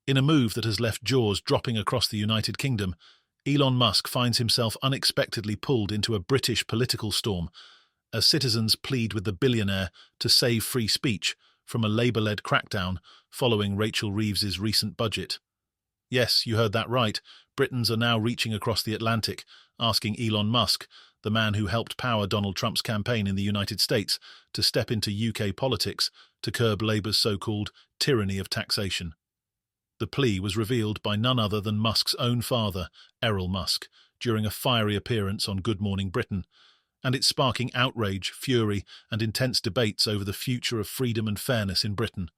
In a move that has left jaws dropping across the United Kingdom, Elon Musk finds himself unexpectedly pulled into a British political storm as citizens plead with the billionaire to save free speech from a Labour-led crackdown following Rachel Reeves's recent budget. Yes, you heard that right. Britons are now reaching across the Atlantic, asking Elon Musk, the man who helped power Donald Trump's campaign in the United States, to step into UK politics to curb Labour's so-called tyranny of taxation. The plea was revealed by none other than Musk's own father, Elon Musk, during a fiery appearance on Good Morning Britain, and it's sparking outrage, fury, and intense debates over the future of freedom and fairness in Britain.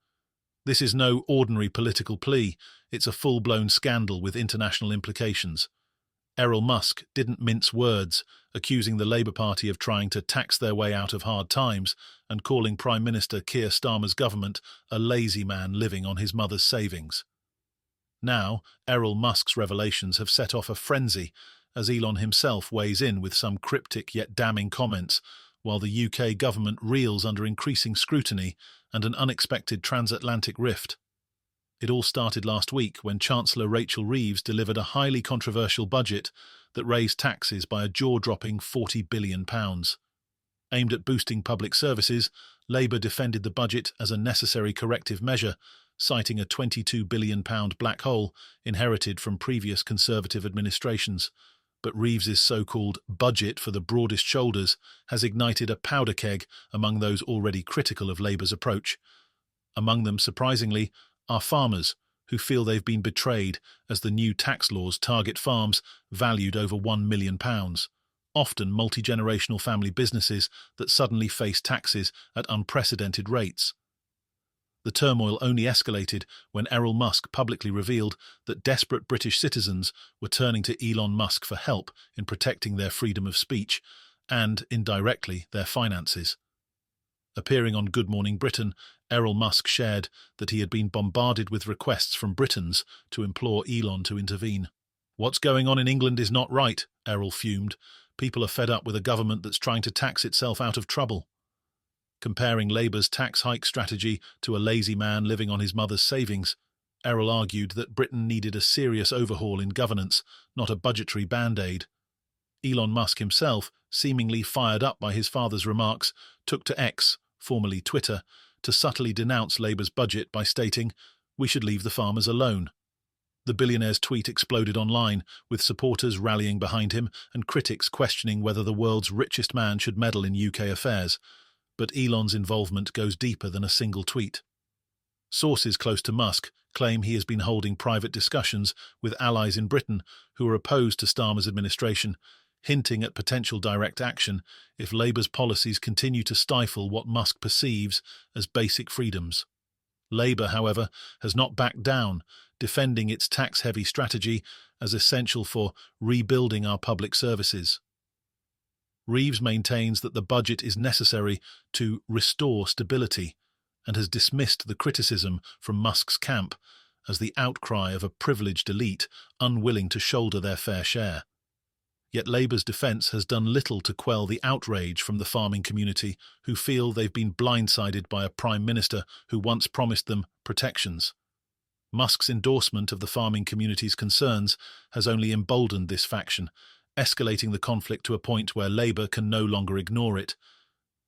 This is no ordinary political plea, it's a full-blown scandal with international implications. Elon Musk didn't mince words, accusing the Labour Party of trying to tax their way out of hard times and calling Prime Minister Keir Starmer's government a lazy man living on his mother's savings. Now, Elon Musk's revelations have set off a frenzy, as Elon himself weighs in with some cryptic yet damning comments, while the UK government reels under increasing scrutiny and an unexpected transatlantic rift. It all started last week when Chancellor Rachel Reeves delivered a highly controversial budget that raised taxes by a jaw-dropping £40 billion. Aimed at boosting public services, Labour defended the budget as a necessary corrective measure, citing a £22 billion black hole inherited from previous Conservative administrations. But Reeves's so-called budget for the broadest shoulders has ignited a powder keg among those already critical of Labour's approach. Among them, surprisingly, are farmers who feel they've been betrayed as the new tax laws target farms valued over £1 million, often multi-generational family businesses that suddenly face taxes at unprecedented rates. The turmoil only escalated when Elon Musk publicly revealed that desperate British citizens were turning to Elon Musk for help in protecting their freedom of speech and, indirectly, their finances. Appearing on Good Morning Britain, Elon Musk shared that he had been bombarded with requests from Britons to implore Elon to intervene. "What's going on in England is not right," Errol fumed. "People are fed up with a government that's trying to tax itself out of trouble." Comparing Labour's tax hike strategy to a lazy man living on his mother's savings, Errol argued that Britain needed a serious overhaul in governance, not a budgetary band-aid. Elon Musk himself, seemingly fired up by his father's remarks, took to X, formerly Twitter, to subtly denounce Labour's budget by stating, "We should leave the farmers alone." The billionaire's tweet exploded online, with supporters rallying behind him and critics questioning whether the world's richest man should meddle in UK affairs. But Elon's involvement goes deeper than a single tweet. Sources close to Musk claim he has been holding private discussions with allies in Britain who are opposed to Starmer's administration, hinting at potential direct action if Labour's policies continue to stifle what Musk perceives as basic freedoms. Labour, however, has not backed down, defending its tax-heavy strategy as essential for rebuilding our public services. Reeves maintains that the budget is necessary to restore stability and has dismissed the criticism from Musk's camp as the outcry of a privileged elite unwilling to shoulder their fair share. Yet Labour's defence has done little to quell the outrage from the farming community, who feel they've been blindsided by a Prime Minister who once promised them protections. Musk's endorsement of the farming community's concerns has only emboldened this faction, escalating the conflict to a point where Labour can no longer ignore it.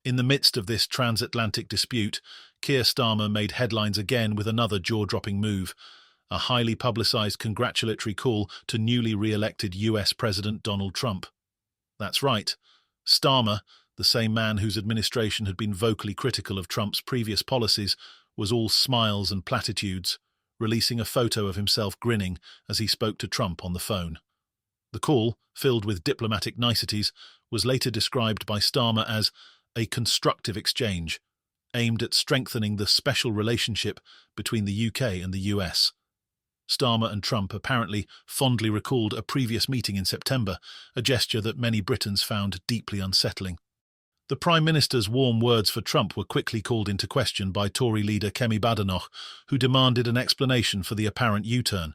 In the midst of this transatlantic dispute, Keir Starmer made headlines again with another jaw-dropping move, a highly publicised congratulatory call to newly re-elected US President Donald Trump. That's right, Starmer, the same man whose administration had been vocally critical of Trump's previous policies, was all smiles and platitudes, releasing a photo of himself grinning as he spoke to Trump on the phone. The call, filled with diplomatic niceties, was later described by Starmer as a constructive exchange, aimed at strengthening the special relationship between the UK and the US. Starmer and Trump apparently fondly recalled a previous meeting in September, a gesture that many Britons found deeply unsettling. The Prime Minister's warm words for Trump were quickly called into question by Tory leader Kemi Badenoch, who demanded an explanation for the apparent U-turn.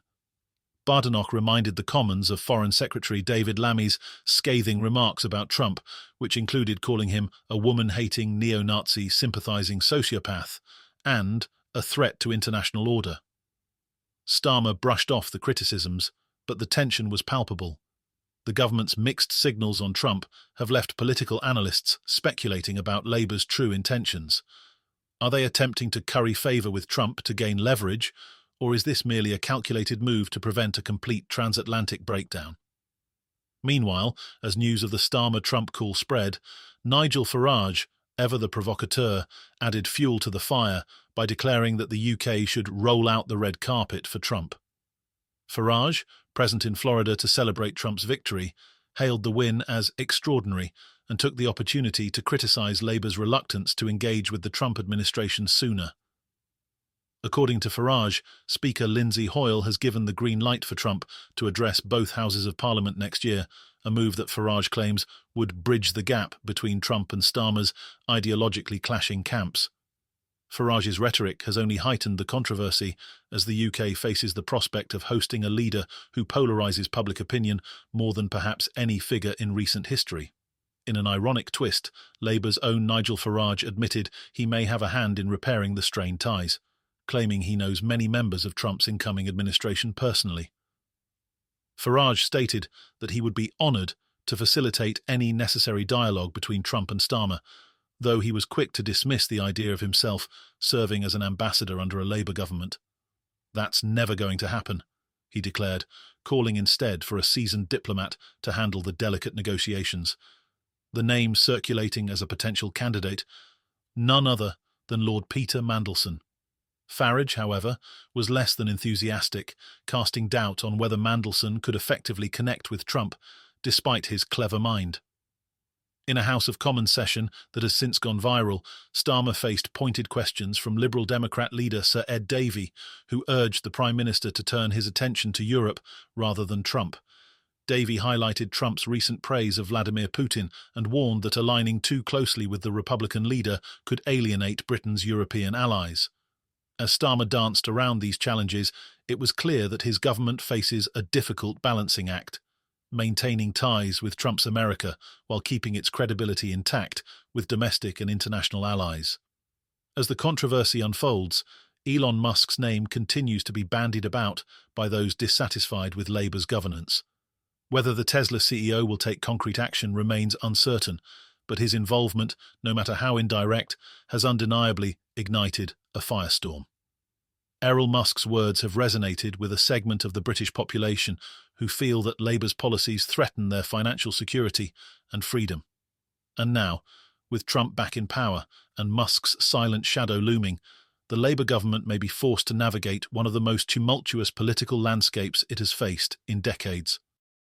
Badenoch reminded the Commons of Foreign Secretary David Lammy's scathing remarks about Trump, which included calling him a woman-hating, neo-Nazi, sympathising sociopath and a threat to international order. Starmer brushed off the criticisms, but the tension was palpable. The government's mixed signals on Trump have left political analysts speculating about Labour's true intentions. Are they attempting to curry favour with Trump to gain leverage, or is this merely a calculated move to prevent a complete transatlantic breakdown? Meanwhile, as news of the Starmer-Trump call spread, Nigel Farage, ever the provocateur, added fuel to the fire by declaring that the UK should roll out the red carpet for Trump. Farage, present in Florida to celebrate Trump's victory, hailed the win as extraordinary and took the opportunity to criticise Labour's reluctance to engage with the Trump administration sooner. According to Farage, Speaker Lindsay Hoyle has given the green light for Trump to address both houses of Parliament next year, a move that Farage claims would bridge the gap between Trump and Starmer's ideologically clashing camps. Farage's rhetoric has only heightened the controversy as the UK faces the prospect of hosting a leader who polarises public opinion more than perhaps any figure in recent history. In an ironic twist, Labour's own Nigel Farage admitted he may have a hand in repairing the strained ties, claiming he knows many members of Trump's incoming administration personally. Farage stated that he would be honoured to facilitate any necessary dialogue between Trump and Starmer, though he was quick to dismiss the idea of himself serving as an ambassador under a Labour government. "That's never going to happen," he declared, calling instead for a seasoned diplomat to handle the delicate negotiations. The name circulating as a potential candidate, none other than Lord Peter Mandelson. Farage, however, was less than enthusiastic, casting doubt on whether Mandelson could effectively connect with Trump, despite his clever mind. In a House of Commons session that has since gone viral, Starmer faced pointed questions from Liberal Democrat leader Sir Ed Davey, who urged the Prime Minister to turn his attention to Europe rather than Trump. Davey highlighted Trump's recent praise of Vladimir Putin and warned that aligning too closely with the Republican leader could alienate Britain's European allies. As Starmer danced around these challenges, it was clear that his government faces a difficult balancing act, maintaining ties with Trump's America while keeping its credibility intact with domestic and international allies. As the controversy unfolds, Elon Musk's name continues to be bandied about by those dissatisfied with Labour's governance. Whether the Tesla CEO will take concrete action remains uncertain, but his involvement, no matter how indirect, has undeniably ignited a firestorm. Elon Musk's words have resonated with a segment of the British population who feel that Labour's policies threaten their financial security and freedom. And now, with Trump back in power and Musk's silent shadow looming, the Labour government may be forced to navigate one of the most tumultuous political landscapes it has faced in decades.